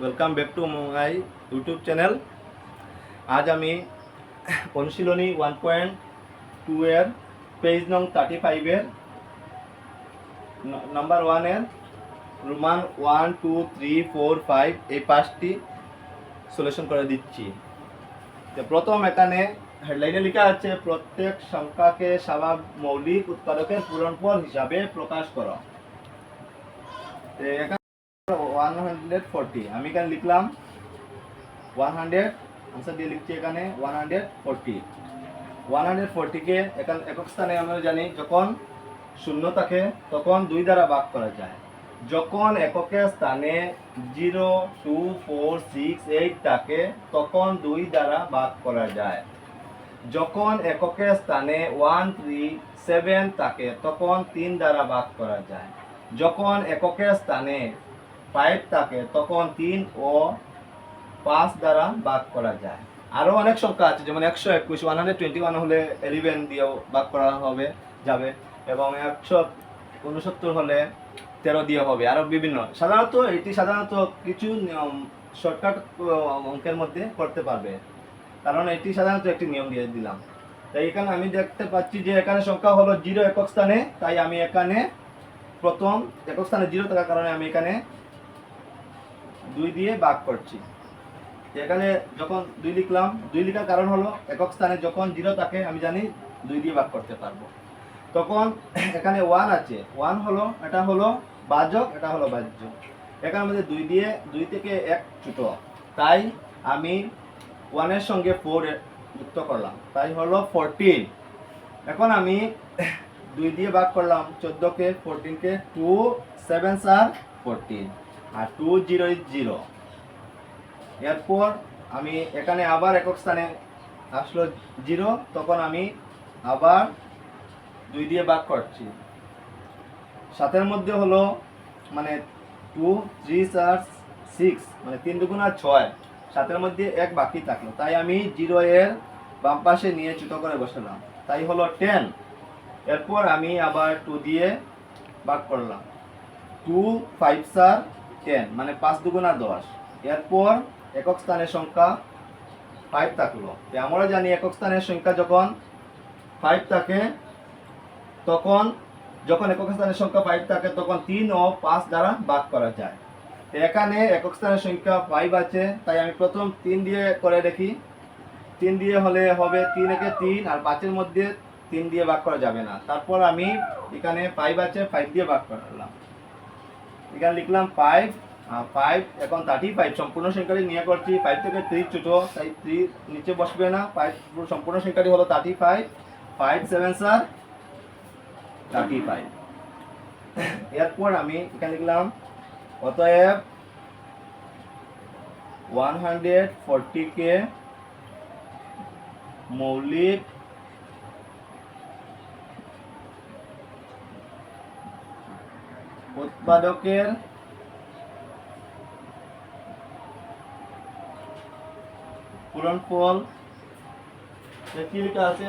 Welcome back to my YouTube channel. আজ আমি অনুশীলনী 1.2 এর পেজ নং 35 এর নাম্বার 1 এর রোমান 1 2 3 4 5 এই পাঁচটি সলিউশন করে দিচ্ছি। তো প্রথম এখানে হেডলাইনে লেখা আছে প্রত্যেক সংখ্যাকে স্বাভাবিক মৌলিক উৎপাদকের পূরণফল হিসাবে প্রকাশ করো। তো এখানে 140 আমি এখানে লিখলাম 100, आंसर দিয়ে লিখছি এখানে 140 কে এখানে একক স্থানে আমরা জানি যখন শূন্য থাকে তখন 2 দ্বারা ভাগ করা যায়। যখন এককের স্থানে 0 2 4 6 8 থাকে তখন 2 দ্বারা ভাগ করা যায়। যখন এককের স্থানে 1 3 7 থাকে তখন 3 দ্বারা ভাগ করা যায়। যখন এককের স্থানে 5 থাকে তখন 3 ও 5 দ্বারা ভাগ করা যায়। আরো অনেক সংখ্যা আছে, যেমন 121 121 হলে 11 দিয়েও ভাগ করা হবে যাবে, এবং 169 হলে 13 দিয়ে হবে, আরো বিভিন্ন। সাধারণত কিছু শর্টকাট অঙ্কের মধ্যে করতে পারবে, কারণ এটি সাধারণত একটি নিয়ম দিয়ে দিলাম। তাই এখানে আমি দেখতে পাচ্ছি যে এখানে সংখ্যা হলো 0 একক স্থানে, তাই আমি এখানে প্রথম একক স্থানে 0 থাকার কারণে আমি এখানে 2 দিয়ে ভাগ করছি। এখানে যখন 2 লিখলাম, 2 লেখার কারণ হলো একক স্থানে যখন 0 থাকে আমি জানি 2 দিয়ে ভাগ করতে পারবো। তখন এখানে 1 আছে, 1 হলো এটা হলো ভাজক, এটা হলো ভাজ্য। এখানে মধ্যে 2 থেকে 1 ছোট, তাই আমি 1 এর সঙ্গে 4 যুক্ত করলাম, তাই হলো 14। এখন আমি 2 দিয়ে ভাগ করলাম 14 কে, 14 কে, 2 7 আর 14 আর 2 0 is 0। এরপর আমি এখানে আবার একক স্থানে আসলো 0, তখন আমি আবার 2 দিয়ে ভাগ করছি। 7 মধ্যে হলো মানে 2 3 আর 6 মানে 3 দুগুণ 6, 7 মধ্যে 1 বাকি থাকলো, তাই আমি 0 এর বাম পাশে নিয়ে ছোট করে বসালাম, তাই হলো 10। এরপর আমি আবার 2 দিয়ে ভাগ করলাম, 2 5 আর 10 মানে 5 দুগুণ 10। এরপর একক স্থানের সংখ্যা 5 থাকলো। আমরা জানি একক স্থানের সংখ্যা যখন 5 থাকে তখন একক স্থানের সংখ্যা 5 থাকে তখন 3 ও 5 দ্বারা ভাগ করা যায়। এখানে একক স্থানের সংখ্যা 5 আছে, তাই আমি প্রথম 3 দিয়ে করে দেখি। 3 দিয়ে হলে হবে 3 একে 3 আর 5 এর মধ্যে 3 দিয়ে ভাগ করা যাবে না। তারপর আমি এখানে 5 আছে, 5 দিয়ে ভাগ করলাম, এখানে লিখলাম 5 5 এখন 35 সম্পূর্ণ সংখ্যাটি নিয়ে করছি। 5 থেকে 3 ছোট, তাই 3 নিচে বসবে না, 5 সম্পূর্ণ সংখ্যাটি হলো 35, 5 7 আর 35। এরপর আমি এখানে লিখলাম অতএব 140 কে মৌলিক উৎপাদকের পূরণফল কি লেখা আছে,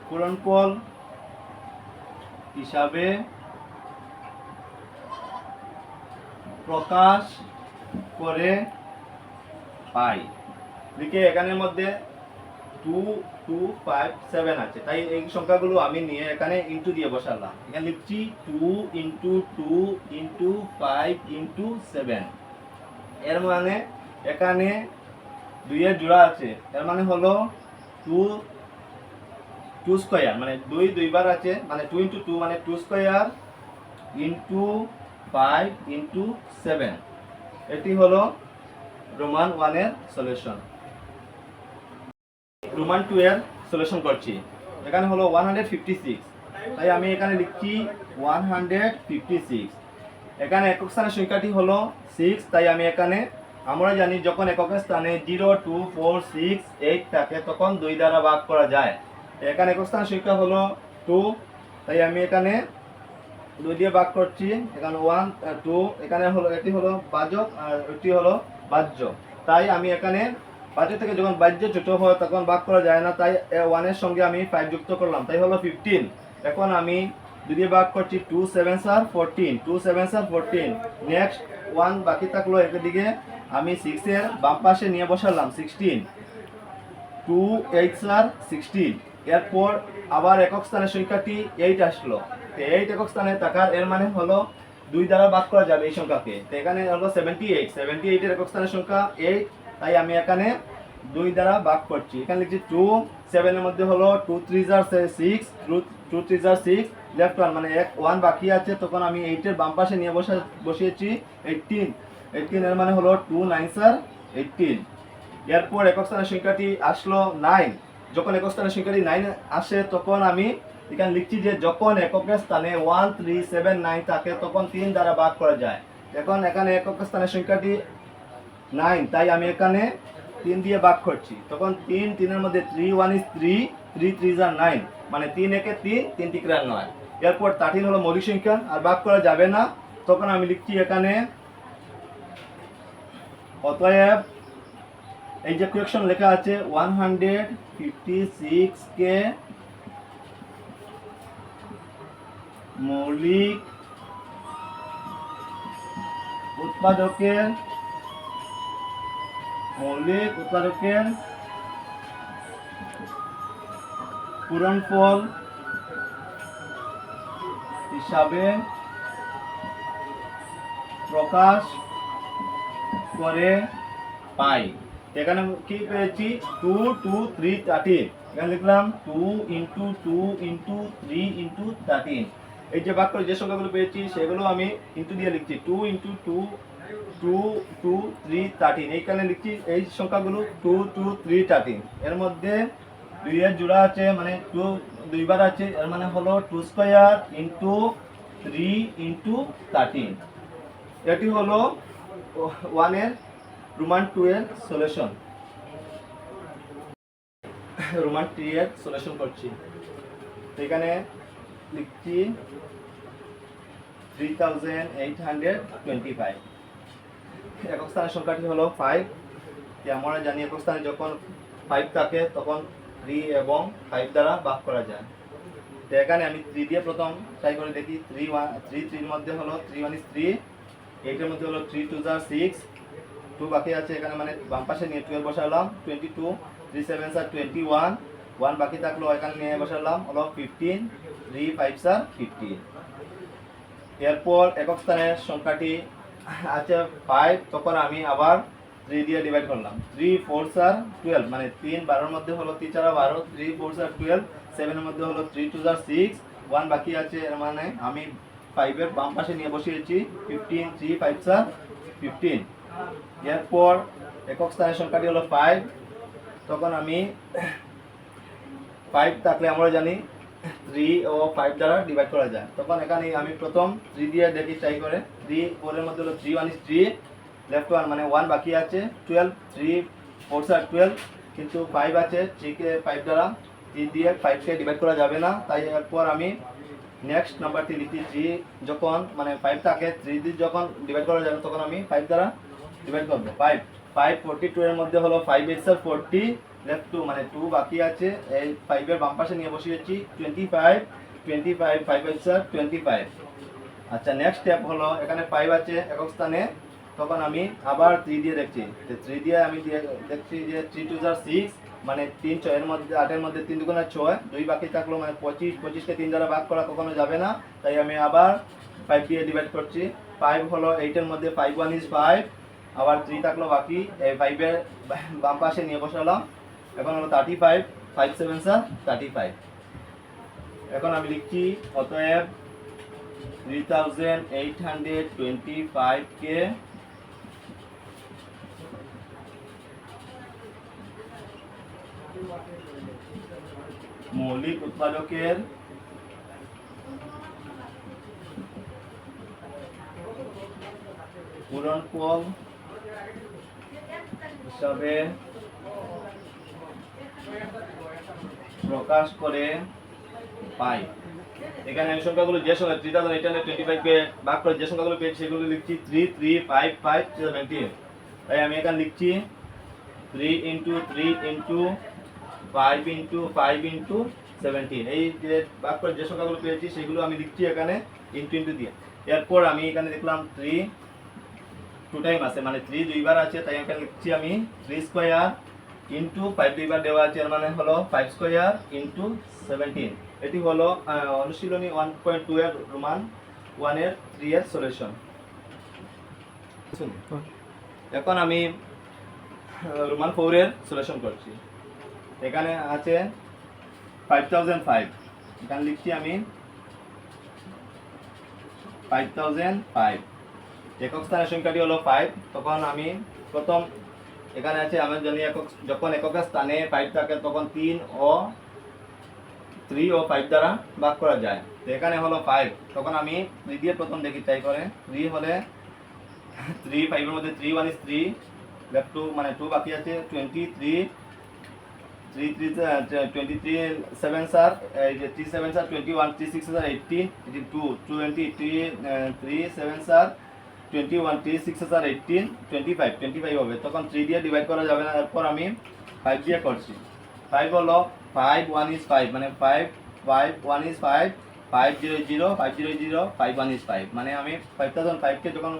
পূরণফল হিসাবে প্রকাশ করে পাই। লিখে এখানের মধ্যে 2 2 5 7 আছে, তাই এই সংখ্যাগুলো আমি নিয়ে এখানে ইনটু দিয়ে বসালাম। এখানে লিখছি 2 ইনটু 2 ইনটু 5 ইনটু 7। এর মানে এখানে 2 এর জোড়া আছে, এর মানে হলো 2 স্কয়ার, মানে 2 দুইবার আছে, মানে 2 ইনটু 2 মানে 2 স্কয়ার ইনটু 5 ইনটু 7। এটি হলো রোমান 1 এর সলিউশন। রোমান 2 এর সলিউশন করছি। এখানে হলো 156, তাই আমি এখানে লিখছি 156। এখানে একক স্থানের সংখ্যাটি হলো 6, তাই আমি এখানে, আমরা জানি যখন এককের স্থানে 0 2 4 6 8 থাকে তখন 2 দ্বারা ভাগ করা যায়। এখানে একক স্থানের সংখ্যা হলো 2, তাই আমি এখানে 2 দিয়ে ভাগ করছি। এখানে 1 2, এখানে হলো এটি হলো ভাজক আর এটি হলো ভাজ্য, তাই আমি এখানে ভাজ্য থেকে যখন ভাজ্য ছোট হয় তখন ভাগ করা যায় না, তাই 1 এর সঙ্গে আমি 5 যুক্ত করলাম, তাই হলো 15। এখন আমি 2 দিয়ে ভাগ করছি, 2 7 আর 14, 2 7 আর 14। নেক্সট 1 বাকি থাকলো, এদিকে আমি 6 এর বাম পাশে নিয়ে বসালাম 16, 2 8 আর 16। এরপর আবার একক স্থানের সংখ্যাটি 8 আসলো, তো 8 একক স্থানে থাকার এর মানে হলো 2 দ্বারা ভাগ করা যাবে এই সংখ্যাকে। তো এখানে হলো 78, 78 এর একক স্থানের সংখ্যা 8, তাই আমি এখানে 2 দ্বারা ভাগ করছি। এখানে লিখছি 2, 7 এর মধ্যে হলো 2 3 আর 6, 2 3 আর 6, লেফট 1 মানে 1 বাকি আছে, তখন আমি 8 এর বাম পাশে নিয়ে বসিয়েছি 18, 18 এর মানে হলো 2 9 আর 18। এরপর একক স্থানের সংখ্যাটি আসলো 9, যখন একক স্থানের সংখ্যাটি 9 আসে তখন আমি এখানে লিখছি যে যখন এককের স্থানে 1 3 7 9 থাকে তখন 3 দ্বারা ভাগ করা যায়। এখন এখানে একক স্থানের সংখ্যাটি 9, তাই আমি এখানে 3 দিয়ে ভাগ করছি, তখন 3 3 এর মধ্যে 3 1 is 3, 3 3 are 9, মানে 3 একে 3, 3 3 আর 9। এরপর 13 হলো মৌলিক সংখ্যা, আর ভাগ করা যাবে না, তখন আমি লিখছি এখানে অতএব এই যে কোয়েকশন লেখা আছে 156 কে মৌলিক উৎপাদকের পূরণফল হিসাবে প্রকাশ করে পাই। এখানে কি পেয়েছি 2 2 3 13, এখানে লিখলাম 2 × 2 × 3 × 13। এই যে ভাগ করে যে সংখ্যাগুলো পেয়েছি সেগুলো আমি ইনটু দিয়ে লিখছি, 2 × 2 2 2 3 13। এইখানে লিখছি এই সংখ্যাগুলো 2 2 3 13, এর মধ্যে 2 এর জোড়া আছে মানে 2 দুইবার আছে, এর মানে হলো 2 স্কয়ার × 3 × 13। এটি হলো 1 এর রোমান 2 এর সলিউশন। রোমান 3 এর সলিউশন করছি, এখানে লিখছি 3825। একক স্থানের সংখ্যাটি হলো 5। আমরা জানি একক স্থানে যখন 5 থাকে তখন 3 এবং 5 দ্বারা ভাগ করা যায়। তো এখানে আমি 3 দিয়ে প্রথম ট্রাই করে দেখি, 3 3 এর মধ্যে হলো 3 1 is 3, 8 এর মধ্যে হলো 3 2 are 6, 2 বাকি আছে এখানে মানে বাম পাশে নিয়ে 12 বসালাম, 22, 3 7 are 21, 1 বাকি থাকলো এখানে নিয়ে বসালাম হলো 15, 3 5 are 15। এরপর একক স্থানের সংখ্যাটি আছে 5, তখন আমি আবার 3 দিয়ে ডিভাইড করলাম, 3 4 are 12, মানে 3 12 এর মধ্যে হলো 3 4 12, 3 4 are 12, 7 এর মধ্যে হলো 3 2 are 6, 1 বাকি আছে এর মানে আমি 5 এর বাম পাশে নিয়ে বসিয়েছি 15, 3 5 are 15। এরপর একক স্থানের সংখ্যাটি হলো 5, তখন আমি 5 থাকলে আমরা জানি 3 ও 5 দ্বারা ডিভাইড করা যায়, তখন এখানে আমি প্রথম 3 দিয়ে দেখি ট্রাই করে, 3 4 এর মধ্যে হলো 3 1 is 3, লেফট 1 মানে 1 বাকি আছে, 12 3 4 are 12, কিন্তু 5 আছে, 3 কে 5 দ্বারা 3 দিয়ে 5 কে ডিভাইড করা যাবে না, তাই এরপর আমি নেক্সট নাম্বারটি লিখি 3 যখন মানে 5 থাকে 3 দিয়ে যখন ডিভাইড করা যাবে তখন আমি 5 দ্বারা ডিভাইড করব। 5 5 42 এর মধ্যে হলো 5 8 are 40, লেফট 2 মানে 2 বাকি আছে, এই 5 এর বাম পাশে নিয়ে বসিয়েছি 25 25 5 8 are 25। আচ্ছা নেক্সট স্টেপ হলো এখানে 5 আছে একক স্থানে, তখন আমি আবার 3 দিয়ে দেখছি, 3 দিয়ে আমি দেখছি যে 3 2 are 6, মানে 3 6 এর মধ্যে 8 এর মধ্যে 3 2 6, 2 বাকি থাকলো মানে 25, 25 কে 3 দ্বারা ভাগ করা কখনো যাবে না, তাই আমি আবার 5 দিয়ে ডিভাইড করছি। 5 হলো 8 এর মধ্যে 5 1 is 5, আবার 3 থাকলো বাকি, এই 5 এর বাম পাশে নিয়ে বসালাম, এখন হলো 35, 5 7 are 35। এখন আমি লিখছি অতএব 3825 কে মৌলিক উৎপাদকের পূরণফল হিসাবে প্রকাশ করে পাই। এখানে সংখ্যাগুলো যে সংখ্যা 3825 কে ভাগ করে যে সংখ্যাগুলো পেয়েছি সেগুলো লিখছি 3 3 5 5 17, তাই আমি এখানে লিখছি 3 × 3 × 5 × 5 × 17 এই যে ভাগ করে যে সংখ্যাগুলো পেয়েছি সেগুলো আমি লিখছি এখানে ইনটু দিয়ে। এরপর আমি এখানে দেখলাম 3 টু টাইম আছে, মানে 3 দুইবার আছে, তাই এখানে লিখছি আমি 3 স্কয়ার ইনটু 5 দুইবার দেওয়া আছে, এর মানে হলো 5 স্কয়ার ইনটু 17। এটি হলো অনুশীলনী 1.2 এর রোমান 1 এর 3 এর সলিউশন। এখন আমি রোমান 4 এর সলিউশন করছি। এখানে আছে 5005, এখানে লিখছি আমি 5005। একক স্থানের সংখ্যাটি হলো 5, তখন আমি প্রথম এখানে আছে আমরা জানি যখন একক স্থানে 5 থাকে তখন 3 ও 5 দ্বারা ভাগ করা যায়। তো এখানে হলো 5, তখন আমি 3 দিয়ে প্রথম দেখি, তাই করে 3 হলে 3 5 এর মধ্যে 3 1 is 3, লেফট 2 মানে 2 বাকি আছে, 23 3 3 23 7 স্যার, এই যে 3 7 স্যার 21, 3 6 স্যার 18, এটি 2 20 3 7 স্যার 21, 3 6 স্যার 18 25 হবে, তখন 3 দিয়ে ডিভাইড করা যাবে না, এরপর আমি 5 দিয়ে করছি। 5 হলো 5 1 is 5, মানে 5 1 is 5 5 0 0 5 0 0 5 1 is 5, মানে আমি 5005 কে যখন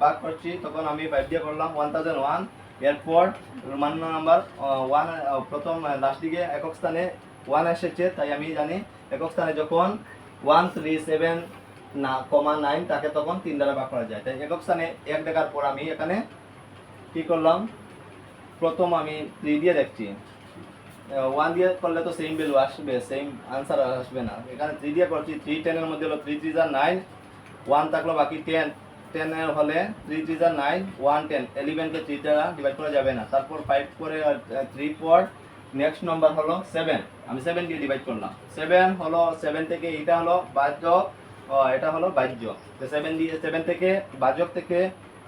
ভাগ করছি তখন আমি 5 দিয়ে করলাম 1001। এরপর রোমান নাম্বার 1 প্রথম লাস্ট দিকে একক স্থানে 1 এসেছে, তাই আমি জানি একক স্থানে যখন 137 না 9 তাকে তখন 3 দ্বারা ভাগ করা যায়। তাই একক স্থানে 1 দেখার পর আমি এখানে কি করলাম, প্রথম আমি 3 দিয়ে দেখছি, 1 দিয়ে করলে তো সেম ভ্যালু আসবে, সেম আনসার আসবে না, এখানে 3 দিয়ে করছি। 3 10 এর মধ্যে হলো 3 3 যা 9, 1 থাকলো বাকি 10 10 এর হলে 3 3 যা 9 1 10, 11 কে 3 দ্বারা ডিভাইড করা যাবে না, তারপর 5 করে 3 পর নেক্সট নাম্বার হলো 7, আমি 7 দিয়ে ডিভাইড করলাম। 7 হলো 7 থেকে এটা হলো বাহ্য, এটা হলো বাহ্য, তো 7 দিয়ে 7 থেকে বাহ্যক থেকে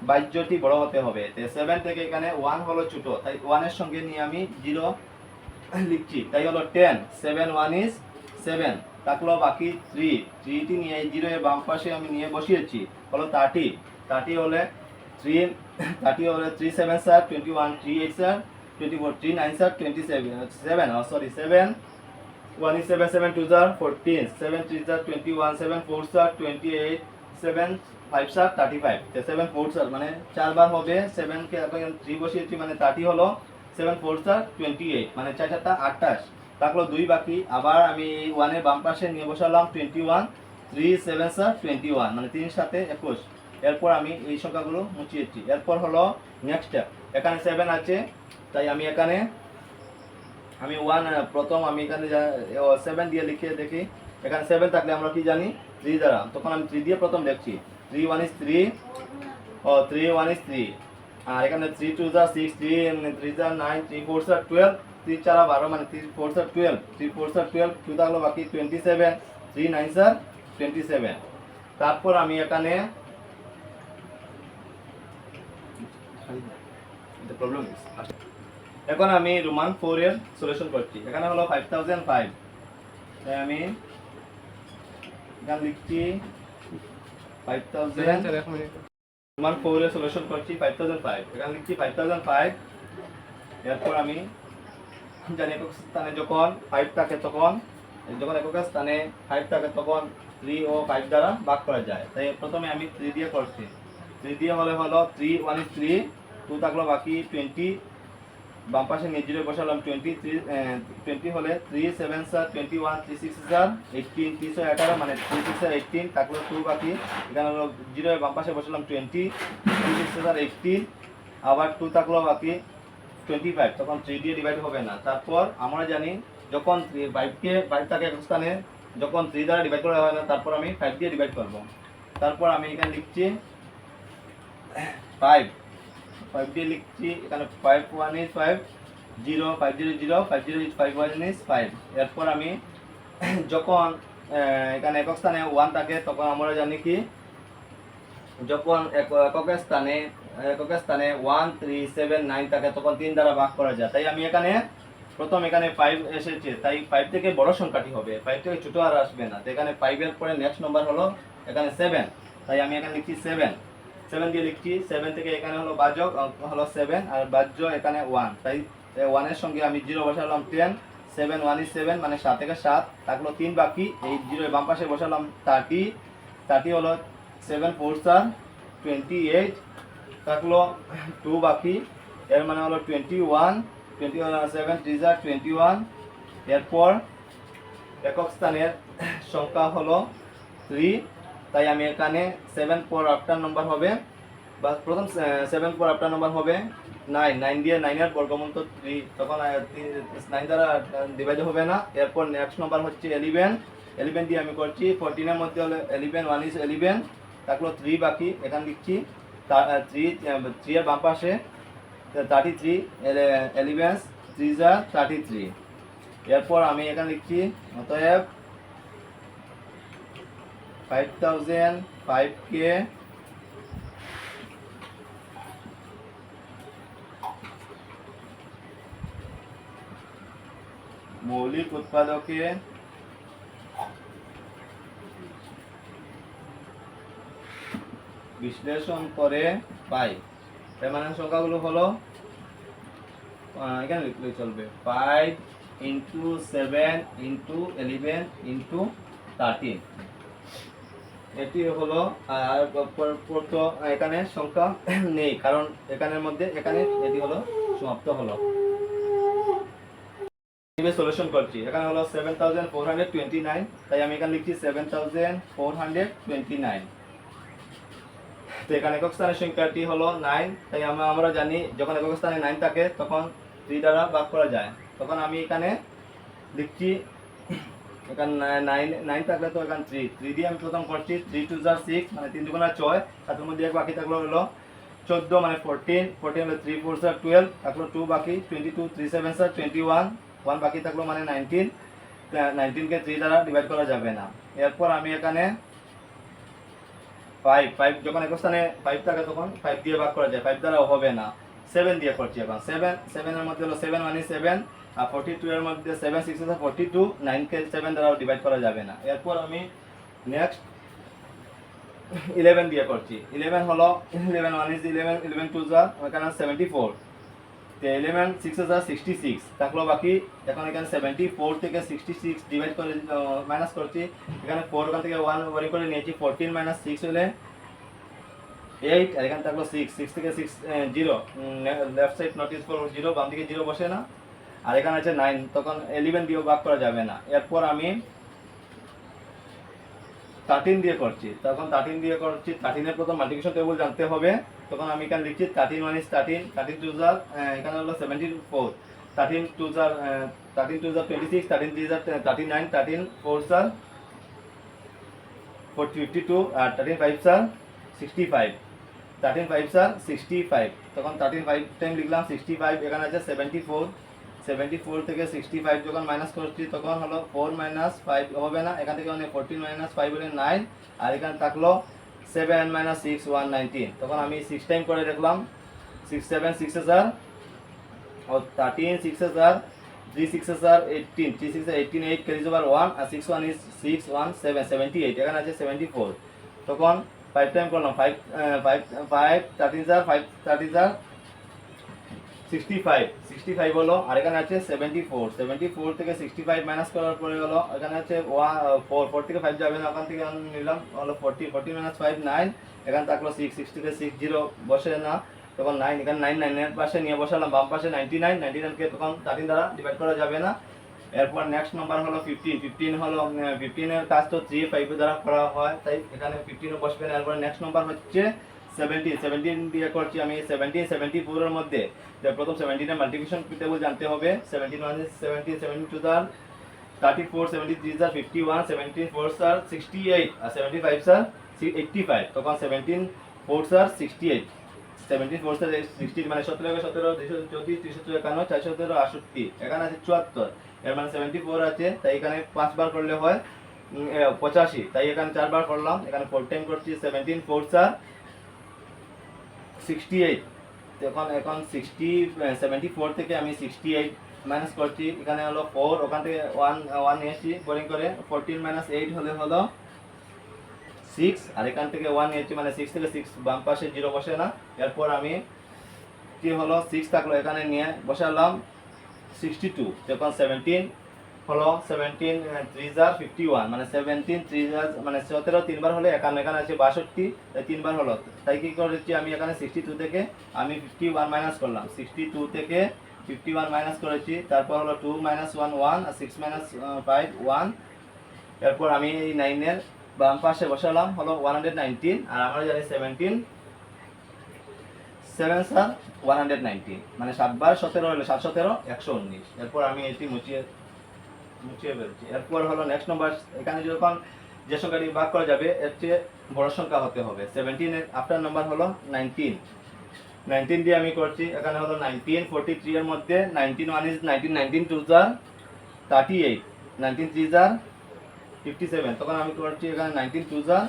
বাহ্যটি বড় হতে হবে, তো 7 থেকে এখানে 1 হলো ছোট, তাই 1 এর সঙ্গে নিয়ে আমি 0 লিখছি, তাই হলো 10 7 1 is 7, থাকলো বাকি 3 টি নিয়ে 0 এর বাম পাশে আমি নিয়ে বসিয়েছি, হলো 30 হলে 3 হলে 3 7 sir 21, 3 8 sir 24, 3 9 sir 7 1 is 7 7 2 sir 14, 7 3 sir 21, 7 4 sir 28, 7 5 sir 35, 7 4 sir মানে 4 বার হবে, 7 কে এখন 3 বসিয়েছি মানে 30 হলো, 7 4 স্যার 28 মানে 4 7 28, থাকলো 2 বাকি, আবার আমি 1 এর বাম পাশে নিয়ে বসালাম 21, 3 7 স্যার 21 মানে 3 7 21, এরপর আমি এই সংখ্যাগুলো মুছিয়েছি। এরপর হলো নেক্সট স্টেপ, এখানে 7 আছে, তাই আমি এখানে আমি 1 প্রথম আমি এখানে 7 দিয়ে লিখে দেখি, এখানে 7 থাকলে আমরা কি জানি 3 দ্বারা, তখন আমি 3 দিয়ে প্রথম দেখছি, 3 1 is 3 ও 3 1 is 3, আর এখানে 3 2 যা 6, 3 যা 9, 3 4 যা 12, 3 4 12 মানে 3 4 যা 12, 3 4 যা 12, 2 থাকলো বাকি 27, 3 9 যা 27, তারপর আমি এখানে প্রবলেম এখন আমি রোমান 4 এর সলিউশন করছি। এখানে হলো 5005, তাই আমি এখানে লিখছি 5000, রোমান 4 এর সলিউশন করছি 5005, এখানে লিখছি 5005। এরপর আমি জানি একক স্থানে যখন 5 থাকে তখন একক স্থানে 5 থাকে তখন 3 ও 5 দ্বারা ভাগ করা যায়, তাই প্রথমে আমি 3 দিয়ে করছি। 3 দিয়ে হলো 3 1 is 3, 2 থাকলো বাকি 20, বাম পাশে নিয়ে 0 বসালাম 20 হলে 3 7 স্যার 21, 3 6 স্যার 18, 3 18 মানে 3 6 স্যার 18, থাকলো 2 বাকি, এখানে হলো 0 এর বাম পাশে বসালাম 20, 3 6 স্যার 18, আবার 2 থাকলো বাকি 25, তখন 3 দিয়ে ডিভাইড হবে না। তারপর আমরা জানি যখন 5 কে 5 থাকে এক স্থানে যখন 3 দ্বারা ডিভাইড করা হয় না, তারপর আমি 5 দিয়ে ডিভাইড করব। তারপর আমি এখানে লিখছি 5 দিয়ে লিখছি, এখানে 5 1 is 5 0 5 0 0 5 0 is 5 1 is 5। এরপর আমি যখন এখানে একক স্থানে 1 থাকে তখন আমরা জানি কি যখন একক স্থানে 1 3 7 9 থাকে তখন 3 দ্বারা ভাগ করা যায়, তাই আমি এখানে প্রথম এখানে 5 এসেছে, তাই 5 থেকে বড় সংখ্যাটি হবে, 5 থেকে ছোট আর আসবে না, তো এখানে 5 এর পরে নেক্সট নাম্বার হলো এখানে 7, তাই আমি এখানে লিখছি 7 দিয়ে লিখছি। 7 থেকে এখানে হলো ভাজক হলো 7 আর ভাজ্য এখানে 1, তাই 1 এর সঙ্গে আমি 0 বসালাম 10, 7 1 is 7 মানে 7 থেকে 7 থাকলো 3 বাকি, এই 0 বাম পাশে বসালাম 30, 30 হলো 7 4 আর 28, থাকলো 2 বাকি, এর মানে হলো 21, 7 3 আর 21। এরপর একক স্থানের সংখ্যা হলো 3, তাই আমি এখানে 7 পর আফটার নাম্বার হবে, বা প্রথম 7 পর আফটার নাম্বার হবে 9, 9 দিয়ে 9 এর বর্গমূল তো 3, তখন 9 দ্বারা ডিভাইড হবে না। এরপর নেক্সট নাম্বার হচ্ছে 11, 11 দিয়ে আমি করছি 14 এর মধ্যে হলো 11 1 is 11, থাকলো 3 বাকি, এখানে লিখছি 3 এর বাম পাশে 33, 11 3 আর 33। এরপর আমি এখানে লিখছি অতএব 5000 5k মৌলিক উৎপাদকে বিশ্লেষণ করে পাই। এর মানে সংখ্যাগুলো হলো এখানে লিখলে চলবে 5 ইন্টু 7 ইন্টু 11 ইন্টু 13। এটি হলো তো এখানে সংখ্যা নেই, কারণ এখানের মধ্যে এখানে এটি হলো সমাপ্ত হলো। সলিউশন করছি, এখানে হলো 7429, তাই আমি এখানে লিখছি 7429। তো এখানে একক স্থানের সংখ্যাটি হলো 9, তাই আমরা জানি যখন একক স্থানে 9 থাকে তখন 3 দ্বারা ভাগ করা যায়। তখন আমি এখানে লিখছি, এখানে 9 থাকলে তো এখানে 3 দিয়ে আমি প্রথম করছি 3 2 6 মানে 3 2 6, তার মধ্যে এক বাকি থাকলো হলো 14 মানে 14 হলো 3 4 12, থাকলো 2 বাকি 22 3 7 21, 1 বাকি থাকলো মানে 19, 19 কে 3 দ্বারা ডিভাইড করা যাবে না। এরপর আমি এখানে 5 যখন এক স্থানে 5 থাকে তখন 5 দিয়ে ভাগ করা যায়, 5 দ্বারা হবে না, 7 দিয়ে করছি। এখন 7 এর মধ্যে হলো 7 1 is 7, আর 42 এর মধ্যে 7 6 is 42, 9 কে 7 দ্বারা ডিভাইড করা যাবে না। এরপর আমি নেক্সট 11 দিয়ে করছি। 11 হলো 11 1 is 11, 11 2 যা এখানে 74, তো 11 6 যা 66, থাকলো বাকি। এখন এখানে 74 থেকে 66 ডিভাইড করে মাইনাস করছি, এখানে 4 ওখান থেকে 1 ওয়ারি করে নিয়েছি, 14 মাইনাস 6 হলে 8, আর এখানে থাকলো 6 থেকে 6 0, লেফট সাইড নোটিস ফর 0, বাম দিকে 0 বসে না, আর এখানে আছে 9, তখন 11 দিয়ে ভাগ করা যাবে না। এরপর আমি 13 দিয়ে করছি, তখন 13 দিয়ে করছি 13 এর প্রথম মাল্টিপ্লিকেশন টেবিল জানতে হবে। তখন আমি এখানে লিখছি 13 1 is 13, 13 2 যা এখানে হলো 74, 13 2 যা 26, 13 3 যা 39, 13 4 যা 52, আর 13 5 যা 65, 13 5 যা 65, তখন 13 5 টাইম লিখলাম 65, এখানে আছে 74 থেকে 65 যখন মাইনাস করছি তখন হলো 4 মাইনাস 5 হবে না, এখান থেকে মানে 14 মাইনাস 5 হলে 9, আর এখানে থাকলো 7 মাইনাস 6 119, তখন আমি 6 টাইম করে দেখলাম 6 7 6 হাজার, और 13 6 হাজার, 3 6 হাজার 18, 3 6 18 8 ক্যারিজ ওভার 1, আর 6 1 is 6 1 7 78, এখানে আছে 74, তখন 5 টাইম করলাম 5 5 13 হাজার 5 30 হাজার 65 হলো, আর এখানে আছে 74 থেকে 65 মাইনাস করার পরে হলো এখানে আছে 4 থেকে 5 যাবে না, ওখান থেকে আমি নিলাম হলো 40 মাইনাস 5 9, এখানে থাকলো 6 থেকে 6 0 বসে না, তখন 9, এখানে 9 এর পাশে নিয়ে বসালাম, বাম পাশে 99 কে তখন 13 দ্বারা ডিভাইড করা যাবে না। এরপর নেক্সট নাম্বার হলো 15 হলো 15 এর কাজ তো 3 5 দ্বারা করা হয়, তাই এখানে 15 বসবে না। এরপর নেক্সট নাম্বার হচ্ছে 17 দিয়ে করছি আমি 74 এর মধ্যে প্রথম 17 এর মাল্টিপ্লিকেশন টেবিল জানতে হবে। 17 1 is 70, 72 স্যার 34, 73 স্যার 51, 74 স্যার 68, আর 75 স্যার 85, তখন 17 4 স্যার 68, 17 4 স্যার 60 মানে 17 17 234 351 417 68, এখানে আছে 74, এর মানে 74 আছে, তাই এখানে 5 বার করলে হয় 85, তাই এখানে 4 বার করলাম, এখানে 4 টাইম করছি 17 4 স্যার 68, এখন 74 থেকে আমি 68 মাইনাস করছি, এখানে হলো 4, ওখান থেকে 1 নিয়েছি বোরিং করে, 14 মাইনাস 8 হলো 6, আর এখান থেকে 1 নিয়েছি মানে 6 থেকে 6 বাম পাশে 0 বসে না। এরপর আমি কি হলো 6 থাকলো, এখানে নিয়ে বসালাম 62, তখন 17 হলো 17 3 51, মানে 17 3 মানে 17 তিনবার হলে 51, এখানে আছে 62, তাই তিনবার হলো। তাই কি করেছি আমি এখানে 62 থেকে আমি 51 মাইনাস করলাম, 62 থেকে 51 মাইনাস করেছি, তারপর হলো 2 মাইনাস 1 1, আর 6 মাইনাস 5 1। এরপর আমি এই 9 এর বাম পাশে বসালাম হলো 119, আর আমরা জানি 17 7 স্যার 119, মানে 7 বার 17 হলে 7 17 119। এরপর আমি এটি মুছিয়ে ফেলছি। এরপর হলো নেক্সট নাম্বার, এখানে যখন যে সংখ্যাটি ভাগ করা যাবে এর চেয়ে বড় সংখ্যা হতে হবে। 17 এর আফটার নাম্বার হলো 19, 19 দিয়ে আমি করছি। এখানে হলো 19 43 এর মধ্যে 19 1 is 19, 19 2 are 38, 19 3 are 57, তখন আমি করছি এখানে 19 2 are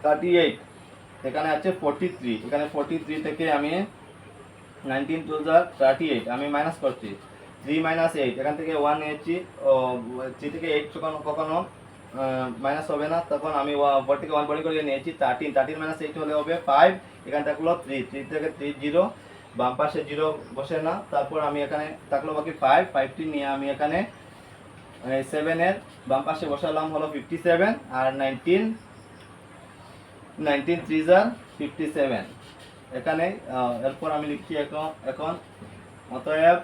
38, এখানে আছে 43, এখানে 43 থেকে আমি 19 2 are 38 আমি মাইনাস করছি, 3 মাইনাস 8, এখান থেকে 1 নিয়েছি, 3 থেকে 8 যখন কখনো মাইনাস হবে না, তখন আমি 4 থেকে 1 বড় করে নিয়েছি, 13 13 মাইনাস 8 হলে হবে 5, এখানে থাকলো 3 3 থেকে 3 0, বাম পাশে 0 বসে না। তারপর আমি এখানে থাকলো বাকি 5 5টি নিয়ে আমি এখানে 7 এর বাম পাশে বসালাম হলো 57, আর 19 19 3 are 57, এখানে এরপর আমি লিখছি এখন অতএব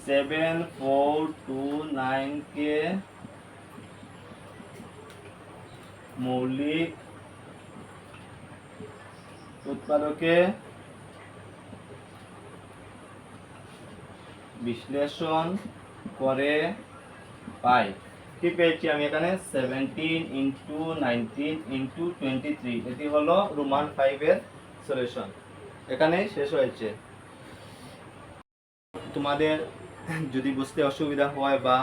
7429 কে মৌলিক উৎপাদকে বিশ্লেষণ করে পাই। কি পেয়েছি আমি এখানে 17 ইন্টু 19 ইন্টু 23, এটি হলো রোমান 5 এর সলিউশন। এখানে শেষ হয়েছে। তোমাদের যদি বুঝতে অসুবিধা হয় বা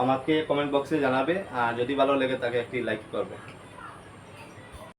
আমাকে কমেন্ট বক্সে জানাবে, আর যদি ভালো লেগে থাকে একটি লাইক করবে।